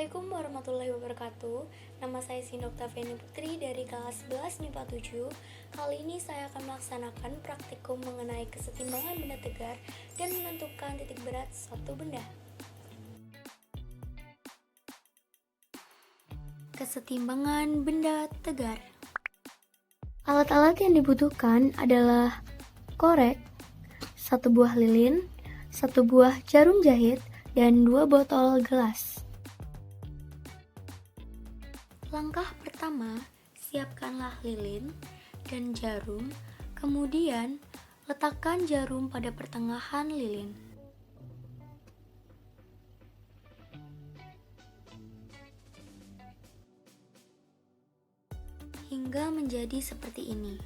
Assalamualaikum warahmatullahi wabarakatuh. Nama saya Sinokta Feni Putri dari kelas 11 MIPA 7. Kali ini saya akan melaksanakan praktikum mengenai kesetimbangan benda tegar dan menentukan titik berat suatu benda. Kesetimbangan benda tegar. Alat-alat yang dibutuhkan adalah korek, satu buah lilin, satu buah jarum jahit, dan 2 botol gelas. Langkah pertama, siapkanlah lilin dan jarum, kemudian letakkan jarum pada pertengahan lilin. Hingga menjadi seperti ini.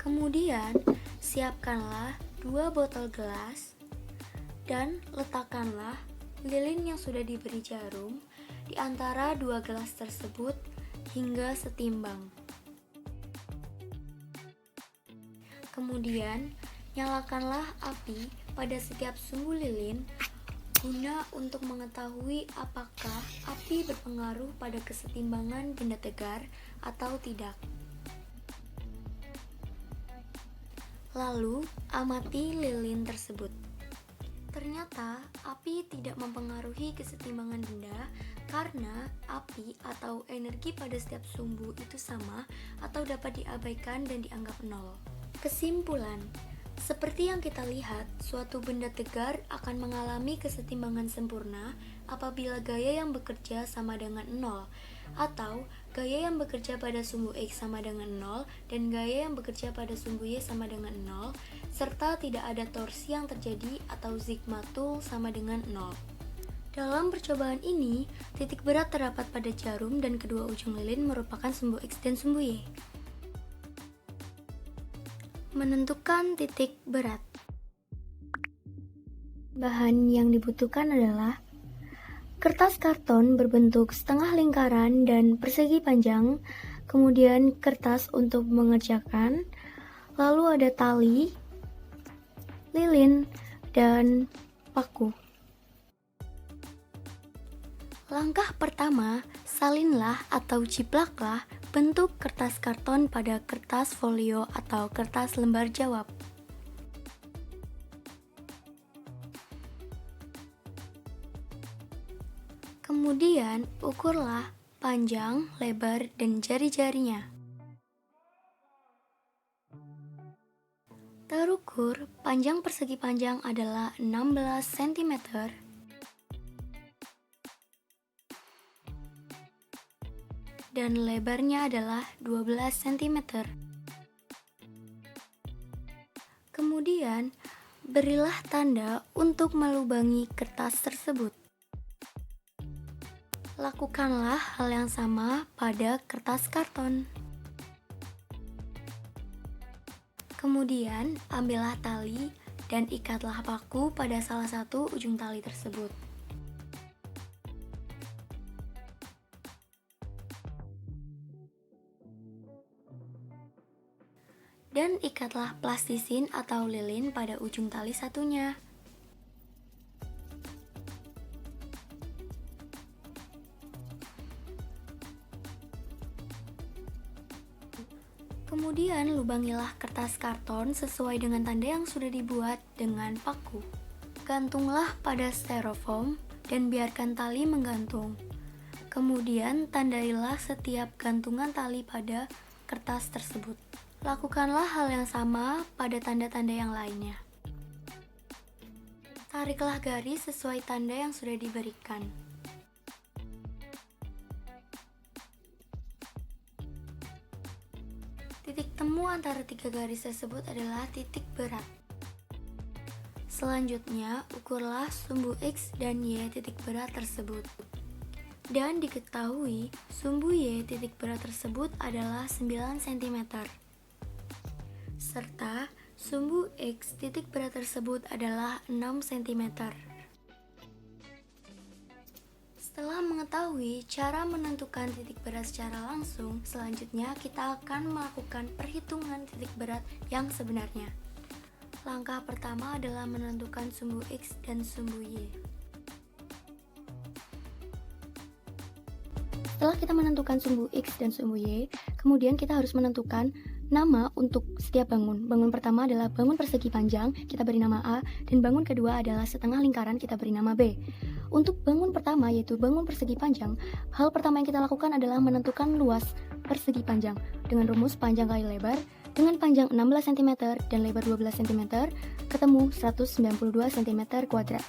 Kemudian, siapkanlah 2 botol gelas dan letakkanlah lilin yang sudah diberi jarum di antara 2 gelas tersebut hingga setimbang. Kemudian, nyalakanlah api pada setiap sumbu lilin guna untuk mengetahui apakah api berpengaruh pada kesetimbangan benda tegar atau tidak. Lalu, amati lilin tersebut. Ternyata, api tidak mempengaruhi kesetimbangan benda karena api atau energi pada setiap sumbu itu sama atau dapat diabaikan dan dianggap nol. Kesimpulan, seperti yang kita lihat, suatu benda tegar akan mengalami kesetimbangan sempurna apabila gaya yang bekerja sama dengan nol, atau gaya yang bekerja pada sumbu X sama dengan 0 dan gaya yang bekerja pada sumbu Y sama dengan 0, serta tidak ada torsi yang terjadi atau sigma tool sama dengan 0. Dalam percobaan ini, titik berat terdapat pada jarum dan kedua ujung lilin merupakan sumbu X dan sumbu Y. Menentukan titik berat. Bahan yang dibutuhkan adalah kertas karton berbentuk setengah lingkaran dan persegi panjang, kemudian kertas untuk mengerjakan, lalu ada tali, lilin, dan paku. Langkah pertama, salinlah atau jiplaklah bentuk kertas karton pada kertas folio atau kertas lembar jawab. Kemudian, ukurlah panjang, lebar, dan jari-jarinya. Terukur, panjang persegi panjang adalah 16 cm dan lebarnya adalah 12 cm. Kemudian, berilah tanda untuk melubangi kertas tersebut. Lakukanlah hal yang sama pada kertas karton. Kemudian, ambillah tali dan ikatlah paku pada salah satu ujung tali tersebut. Dan ikatlah plastisin atau lilin pada ujung tali satunya. Kemudian lubangilah kertas karton sesuai dengan tanda yang sudah dibuat dengan paku. Gantunglah pada styrofoam dan biarkan tali menggantung. Kemudian tandailah setiap gantungan tali pada kertas tersebut. Lakukanlah hal yang sama pada tanda-tanda yang lainnya. Tariklah garis sesuai tanda yang sudah diberikan. Titik temu antara 3 garis tersebut adalah titik berat. Selanjutnya, ukurlah sumbu X dan Y titik berat tersebut. Dan diketahui, sumbu Y titik berat tersebut adalah 9 cm. Serta sumbu X titik berat tersebut adalah 6 cm. Setelah mengetahui cara menentukan titik berat secara langsung, selanjutnya kita akan melakukan perhitungan titik berat yang sebenarnya. Langkah pertama adalah menentukan sumbu X dan sumbu Y. Setelah kita menentukan sumbu X dan sumbu Y, kemudian kita harus menentukan nama untuk setiap bangun. Bangun pertama adalah bangun persegi panjang, kita beri nama A, dan bangun kedua adalah setengah lingkaran, kita beri nama B. Untuk bangun pertama, yaitu bangun persegi panjang, hal pertama yang kita lakukan adalah menentukan luas persegi panjang dengan rumus panjang kali lebar, dengan panjang 16 cm dan lebar 12 cm, ketemu 192 cm kuadrat.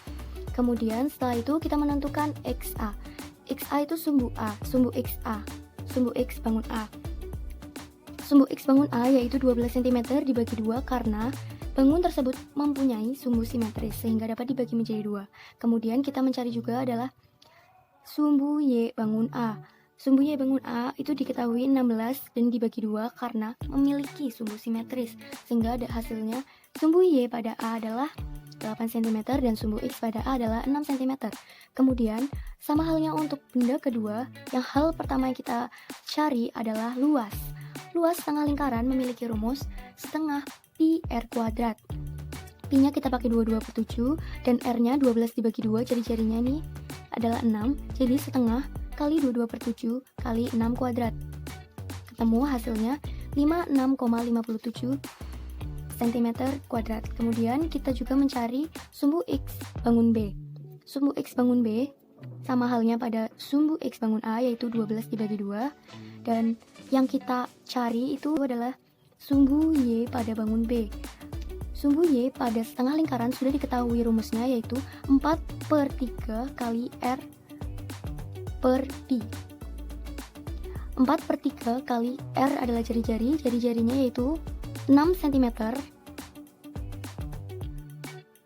Kemudian setelah itu kita menentukan XA. XA itu sumbu A, sumbu XA, sumbu X bangun A. Sumbu X bangun A yaitu 12 cm dibagi 2 karena bangun tersebut mempunyai sumbu simetris sehingga dapat dibagi menjadi 2. Kemudian kita mencari juga adalah sumbu Y bangun A. Sumbu Y bangun A itu diketahui 16 dan dibagi 2 karena memiliki sumbu simetris sehingga ada hasilnya sumbu Y pada A adalah 8 cm dan sumbu X pada A adalah 6 cm. Kemudian, sama halnya untuk benda kedua, yang hal pertama yang kita cari adalah luas. Luas setengah lingkaran memiliki rumus setengah pi r kuadrat. Pi-nya kita pakai 22/7 dan R-nya 12 dibagi 2, jari-jarinya nih adalah 6, jadi setengah kali 22/7 kali 6 kuadrat. Ketemu hasilnya 56,57 cm kuadrat. Kemudian kita juga mencari sumbu X bangun B. Sumbu X bangun B sama halnya pada sumbu X bangun A yaitu 12 dibagi 2. Dan yang kita cari itu adalah sumbu Y pada bangun B. Sumbu Y pada setengah lingkaran sudah diketahui rumusnya yaitu 4/3 kali R per Pi. 4/3 kali R adalah jari-jari, jari-jarinya yaitu 6 cm.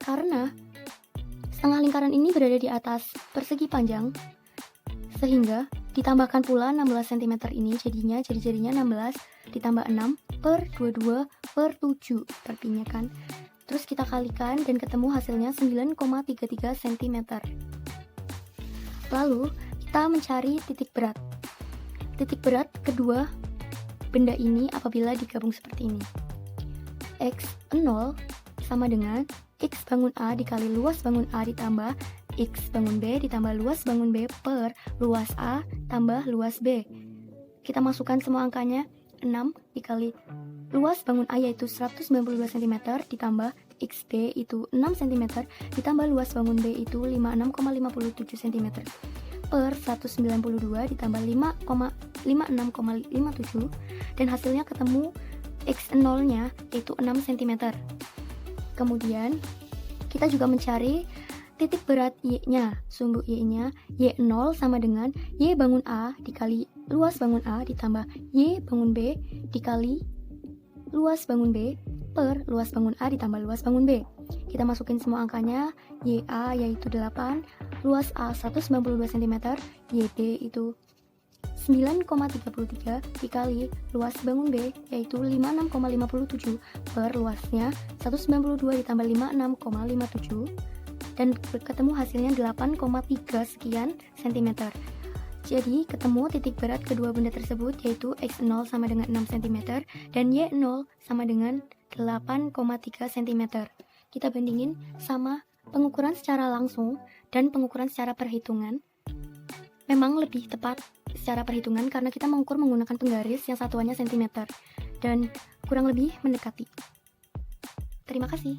Karena setengah lingkaran ini berada di atas persegi panjang, sehingga ditambahkan pula 16 cm ini, jadinya jari-jarinya 16 ditambah 6/22/7 Pi-nya kan. Terus kita kalikan dan ketemu hasilnya 9,33 cm. Lalu kita mencari titik berat. Titik berat kedua benda ini apabila digabung seperti ini. X0 sama dengan X bangun A dikali luas bangun A ditambah X bangun B ditambah luas bangun B per luas A tambah luas B. Kita masukkan semua angkanya, 6 dikali luas bangun A yaitu 192 cm ditambah XB itu 6 cm ditambah luas bangun B itu 56,57 cm per 192 ditambah 56,57 dan hasilnya ketemu X0 nya yaitu 6 cm. Kemudian kita juga mencari titik berat Y nya, sumbu Y nya Y0 sama dengan Y bangun A dikali luas bangun A ditambah Y bangun B dikali luas bangun B per luas bangun A ditambah luas bangun B. Kita masukin semua angkanya, YA yaitu 8, luas A 192 cm, YB itu 9,33 dikali luas bangun B yaitu 56,57 per luasnya 192 ditambah 56,57 dan ketemu hasilnya 8,3 sekian cm. Jadi ketemu titik berat kedua benda tersebut yaitu X0 sama dengan 6 cm dan Y0 sama dengan 8,3 cm. Kita bandingin sama pengukuran secara langsung dan pengukuran secara perhitungan. Memang lebih tepat secara perhitungan karena kita mengukur menggunakan penggaris yang satuannya cm dan kurang lebih mendekati. Terima kasih.